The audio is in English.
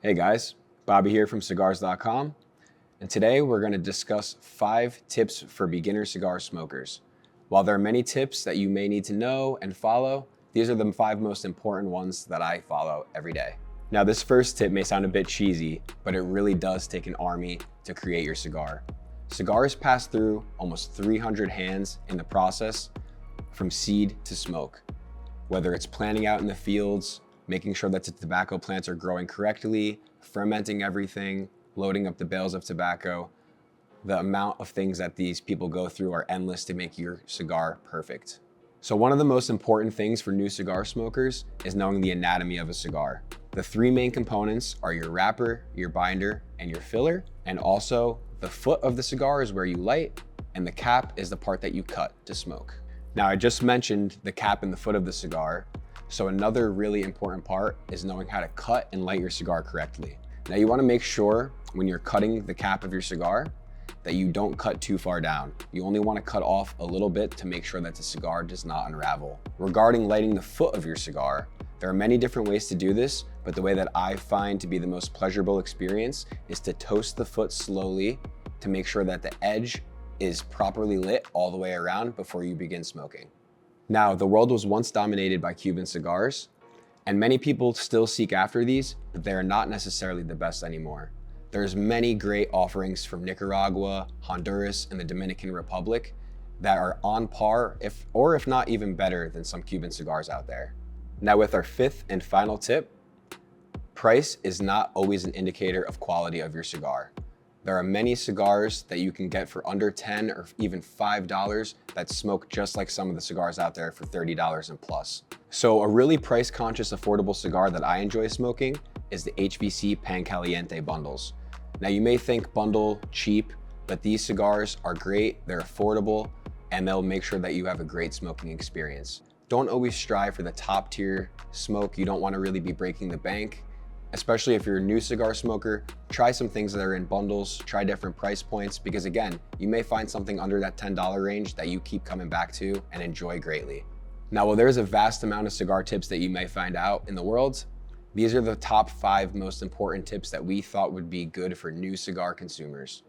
Hey guys, Bobby here from Cigars.com, and today we're going to discuss 5 tips for beginner cigar smokers. While there are many tips that you may need to know and follow, these are the 5 most important ones that I follow every day. Now, this first tip may sound a bit cheesy, but it really does take an army to create your cigar. Cigars pass through almost 300 hands in the process from seed to smoke. Whether it's planting out in the fields, making sure that the tobacco plants are growing correctly, fermenting everything, loading up the bales of tobacco. The amount of things that these people go through are endless to make your cigar perfect. So one of the most important things for new cigar smokers is knowing the anatomy of a cigar. The 3 main components are your wrapper, your binder, and your filler. And also the foot of the cigar is where you light, and the cap is the part that you cut to smoke. Now, I just mentioned the cap and the foot of the cigar. So another really important part is knowing how to cut and light your cigar correctly. Now, you want to make sure when you're cutting the cap of your cigar that you don't cut too far down. You only want to cut off a little bit to make sure that the cigar does not unravel. Regarding lighting the foot of your cigar, there are many different ways to do this, but the way that I find to be the most pleasurable experience is to toast the foot slowly to make sure that the edge is properly lit all the way around before you begin smoking. Now, the world was once dominated by Cuban cigars, and many people still seek after these, but they are not necessarily the best anymore. There's many great offerings from Nicaragua, Honduras, and the Dominican Republic that are on par, if not even better than some Cuban cigars out there. Now, with our 5th and final tip, price is not always an indicator of quality of your cigar. There are many cigars that you can get for under $10 or even $5 that smoke just like some of the cigars out there for $30 and plus. So a really price conscious, affordable cigar that I enjoy smoking is the HVC Pan Caliente bundles. Now, you may think bundle cheap, but these cigars are great, they're affordable, and they'll make sure that you have a great smoking experience. Don't always strive for the top tier smoke. You don't want to really be breaking the bank. Especially if you're a new cigar smoker, try some things that are in bundles, try different price points, because again, you may find something under that $10 range that you keep coming back to and enjoy greatly. Now, while there's a vast amount of cigar tips that you may find out in the world, these are the top 5 most important tips that we thought would be good for new cigar consumers.